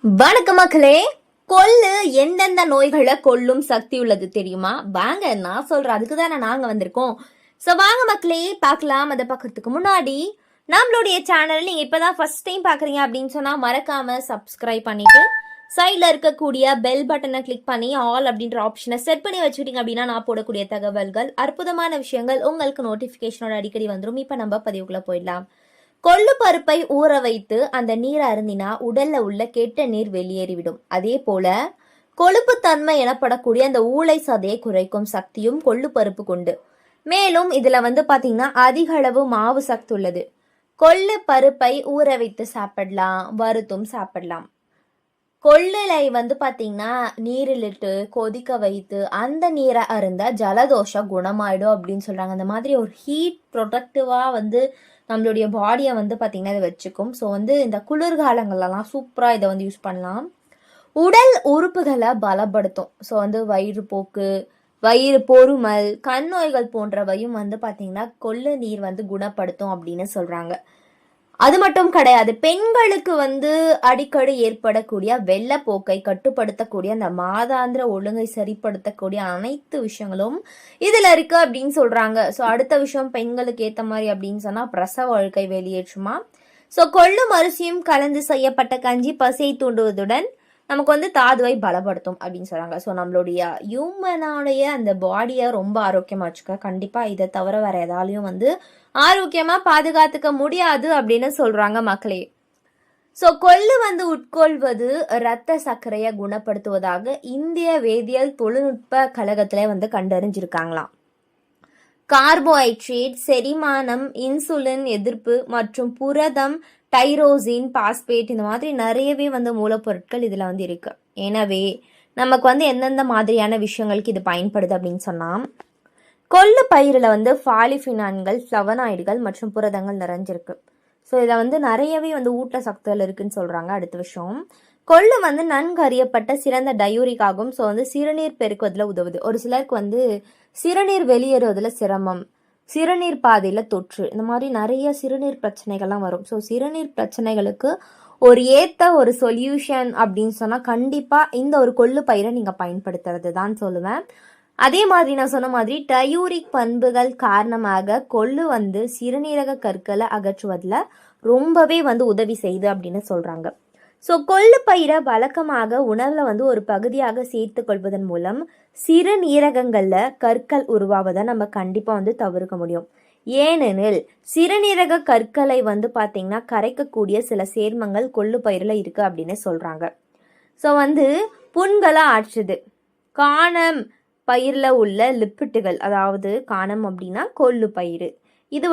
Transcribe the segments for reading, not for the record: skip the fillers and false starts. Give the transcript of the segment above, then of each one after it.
வணக்கம் மக்களே. கொள்ளு எந்தெந்த நோய்களை கொல்லும் சக்தி உள்ளது தெரியுமா? வாங்க நான் சொல்றேன், அதுக்கு தானே நாங்க வந்திருக்கோம். ஸோ வாங்க மக்களே பார்க்கலாம். அதை பார்க்கறதுக்கு முன்னாடி நம்மளுடைய சேனல் நீங்க இப்பதான் ஃபர்ஸ்ட் டைம் பாக்குறீங்க அப்படின்னு சொன்னா மறக்காம சப்ஸ்கிரைப் பண்ணிட்டு சைட்ல இருக்கக்கூடிய பெல் பட்டனை கிளிக் பண்ணி ஆல் அப்படின்ற ஆப்ஷனை செட் பண்ணி வச்சுக்கிட்டீங்க அப்படின்னா நான் போடக்கூடிய தகவல்கள், அற்புதமான விஷயங்கள் உங்களுக்கு நோட்டிபிகேஷனோட அடிக்கடி வந்துடும். இப்ப நம்ம பதிவுக்குள்ள போயிடலாம். கொள்ளு பருப்பை ஊற வைத்து அந்த நீரை அருந்தினா உடல்ல உள்ள கெட்ட நீர் வெளியேறிவிடும். அதே போல கொழுப்பு தன்மை எனப்படக்கூடிய அந்த ஊளை சதையை குறைக்கும் சக்தியும் கொள்ளு பருப்பு கொண்டு. மேலும் இதுல பாத்தீங்கன்னா அதிக அளவு மாவு சக்தி உள்ளது. கொள்ளு பருப்பை ஊற வைத்து சாப்பிடலாம், வறுத்தும் சாப்பிடலாம். கொள்ளிலை பாத்தீங்கன்னா நீரிலிட்டு கொதிக்க வைத்து அந்த நீரை அருந்த ஜலதோஷம் குணமாயிடும் அப்படின்னு சொல்றாங்க. அந்த மாதிரி ஒரு ஹீட் ப்ரொடக்டிவா நம்மளுடைய பாடியை பாத்தீங்கன்னா இதை வச்சுக்கும். ஸோ இந்த குளிர்காலங்கள்லாம் சூப்பரா இதை யூஸ் பண்ணலாம். உடல் உறுப்புகளை பலப்படுத்தும். ஸோ வயிறுப்போக்கு, வயிறு பொறுமல், கண் நோய்கள் போன்றவையும் பாத்தீங்கன்னா கொள்ளு நீர் குணப்படுத்தும் அப்படின்னு சொல்றாங்க. அது மட்டும் கிடையாது, பெண்களுக்கு அடிக்கடி ஏற்படக்கூடிய வெள்ளப்போக்கை கட்டுப்படுத்தக்கூடிய அந்த மாதாந்திர ஒழுங்கை சரிப்படுத்தக்கூடிய அனைத்து விஷயங்களும் இதுல இருக்கு அப்படின்னு சொல்றாங்க. ஸோ அடுத்த விஷயம் பெண்களுக்கு ஏத்த மாதிரி அப்படின்னு சொன்னா பிரசவ அழுக்கை வெளியேற்றுமா. ஸோ கொள்ளும் அரிசியும் கலந்து செய்யப்பட்ட கஞ்சி பசியை தூண்டுவதுடன் நமக்கு தாதுவை பலப்படுத்தும் அப்படின்னு சொல்றாங்க. ஸோ நம்மளுடைய ஹியூமனோடைய அந்த பாடியை ரொம்ப ஆரோக்கியமா வச்சுக்க கண்டிப்பா இதை தவிர வேற எதாலையும் ஆரோக்கியமா பாதுகாத்துக்க முடியாது அப்படின்னு சொல்றாங்க மக்களே. ஸோ கொள்ளு உட்கொள்வது இரத்த சர்க்கரையை குணப்படுத்துவதாக இந்திய வேதியியல் தொழில்நுட்ப கழகத்துல கண்டறிஞ்சிருக்காங்களாம். கார்போஹைட்ரேட், செரிமானம், இன்சுலின் எதிர்ப்பு மற்றும் புரதம், டைரோசின், பாஸ்பேட் இந்த மாதிரி நிறையவே மூலப்பொருட்கள் இதுல இருக்கு. எனவே நமக்கு எந்தெந்த மாதிரியான விஷயங்களுக்கு இது பயன்படுது அப்படின்னு சொன்னா, கொள்ளு பயிரில் பாலிஃபினான்கள், ஃப்ளவனாய்டுகள் மற்றும் புரதங்கள் நிறைஞ்சிருக்கு. ஸோ இதில் நிறையவே ஊட்ட சக்திகள் இருக்குன்னு சொல்றாங்க. அடுத்த விஷயம், கொள்ளு நன்கு அறியப்பட்ட சிறந்த டயூரிக் ஆகும். ஸோ சிறுநீர் பெருக்குவதில் உதவுது. ஒரு சிலருக்கு சிறுநீர் வெளியேறுவதில் சிரமம், சிறுநீர் பாதையில தொற்று, இந்த மாதிரி நிறைய சிறுநீர் பிரச்சனைகள்லாம் வரும். ஸோ சிறுநீர் பிரச்சனைகளுக்கு ஒரு ஏத்த ஒரு சொல்யூஷன் அப்படின்னு சொன்னா கண்டிப்பா இந்த ஒரு கொள்ளு பயிரை நீங்க பயன்படுத்துறது தான் சொல்லுவேன். அதே மாதிரி நான் சொன்ன மாதிரி டயூரிக் பண்புகள் காரணமாக கொள்ளு சிறுநீரக கற்களை அகற்றுவதில் ரொம்பவே உதவி செய்யுது அப்படின்னு சொல்றாங்க. ஸோ கொள்ளு பயிரை வழக்கமாக உணவுல ஒரு பகுதியாக சேர்த்து கொள்வதன் மூலம் சிறுநீரகங்கள்ல கற்கள் உருவாவதை நம்ம கண்டிப்பா தவிர்க்க முடியும். ஏனெனில் சிறுநீரக கற்களை பாத்தீங்கன்னா கரைக்கக்கூடிய சில சேர்மங்கள் கொள்ளு பயிரில் இருக்கு அப்படின்னு சொல்றாங்க. ஸோ புண்களை ஆற்றுது. காணம் பயிரில் உள்ள லிப்பிட்டுகள், அதாவது காணம் அப்படின்னா கொள்ளு பயிறு, இது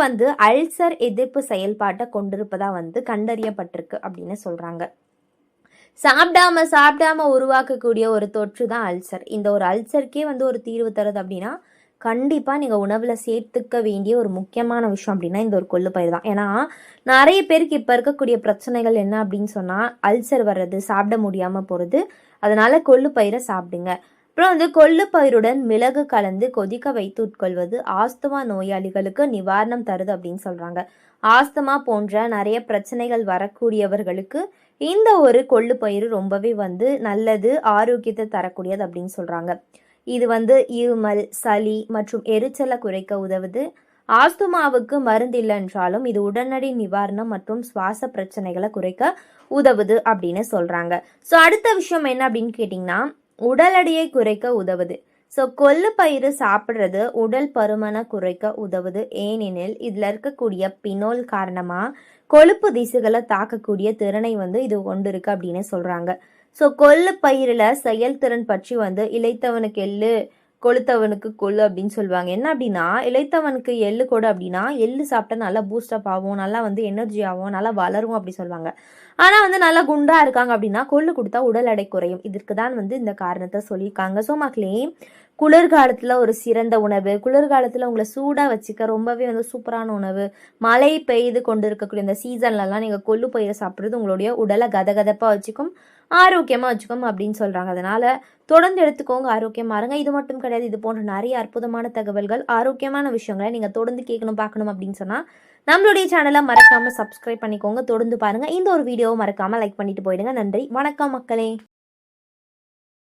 அல்சர் எதிர்ப்பு செயல்பாட்டை கொண்டிருப்பதா கண்டறியப்பட்டிருக்கு அப்படின்னு சொல்றாங்க. சாப்பிடாம உருவாக்கக்கூடிய ஒரு தொற்று தான் அல்சர். இந்த ஒரு அல்சருக்கே ஒரு தீர்வு தருது அப்படின்னா கண்டிப்பா நீங்க உணவுல சேர்த்துக்க வேண்டிய ஒரு முக்கியமான விஷயம் அப்படின்னா இந்த ஒரு கொள்ளு பயிர் தான். ஏன்னா நிறைய பேருக்கு இப்ப இருக்கக்கூடிய பிரச்சனைகள் என்ன அப்படின்னு சொன்னா அல்சர் வர்றது, சாப்பிட முடியாம போறது. அதனால கொள்ளு பயிரை சாப்பிடுங்க. அப்புறம் கொள்ளு பயிருடன் மிளகு கலந்து கொதிக்க வைத்து உட்கொள்வது ஆஸ்துமா நோயாளிகளுக்கு நிவாரணம் தருது அப்படின்னு சொல்றாங்க. ஆஸ்துமா போன்ற நிறைய பிரச்சனைகள் வரக்கூடியவர்களுக்கு இந்த ஒரு கொள்ளு பயிறு ரொம்பவே நல்லது, ஆரோக்கியத்தை தரக்கூடியது அப்படின்னு சொல்றாங்க. இது இருமல், சளி மற்றும் எரிச்சலை குறைக்க உதவுது. ஆஸ்துமாவுக்கு மருந்து இல்லை என்றாலும் இது உடனடி நிவாரணம் மற்றும் சுவாச பிரச்சனைகளை குறைக்க உதவுது அப்படின்னு சொல்றாங்க. ஸோ அடுத்த விஷயம் என்ன அப்படின்னு கேட்டீங்கன்னா உடல் எடையை குறைக்க உதவுது. ஸோ கொள்ளு பயிறு சாப்பிட்றது உடல் பருமனை குறைக்க உதவுது. ஏனெனில் இதுல இருக்கக்கூடிய பினோல் காரணமா கொழுப்பு திசுகளை தாக்கக்கூடிய திறனை இது கொண்டு இருக்கு அப்படின்னு சொல்றாங்க. ஸோ கொள்ளு பயிரில் செயல்திறன் பற்றி இளைத்தவனுக்கு எள்ளு, கொளுத்தவனுக்கு கொள்ளு அப்படின்னு சொல்லுவாங்க. என்ன அப்படின்னா இளைத்தவனுக்கு எள்ளு கொடு அப்படின்னா எள்ளு சாப்பிட்டா நல்லா பூஸ்டப் ஆகும், நல்லா எனர்ஜி ஆகும், நல்லா வளரும் அப்படி சொல்லுவாங்க. ஆனா நல்லா குண்டா இருக்காங்க அப்படின்னா கொள்ளு கொடுத்தா உடல் எடை குறையும். இதற்கு தான் இந்த காரணத்தை சொல்லியிருக்காங்க. ஸோ மக்களே, குளிர்காலத்துல ஒரு சிறந்த உணவு, குளிர்காலத்துல உங்களை சூடா வச்சுக்க ரொம்பவே சூப்பரான உணவு, மழை பெய்து கொண்டு இருக்கக்கூடிய இந்த சீசன்லலாம் நீங்க கொள்ளு பயிரை சாப்பிட்றது உங்களுடைய உடலை கதகதப்பா வச்சுக்கும், ஆரோக்கியமா வச்சுக்கும் அப்படின்னு சொல்றாங்க. அதனால தொடர்ந்து எடுத்துக்கோங்க, ஆரோக்கியமா இருங்க. இது மட்டும் கிடையாது, இது போன்ற நிறைய அற்புதமான தகவல்கள், ஆரோக்கியமான விஷயங்களை நீங்க தொடர்ந்து கேட்கணும், பார்க்கணும் அப்படின்னு சொன்னா நம்மளுடைய சேனலை மறக்காம சப்ஸ்கிரைப் பண்ணிக்கோங்க, தொடர்ந்து பாருங்க. இந்த ஒரு வீடியோவை மறக்காம லைக் பண்ணிட்டு போயிடுங்க. நன்றி, வணக்கம் மக்களே.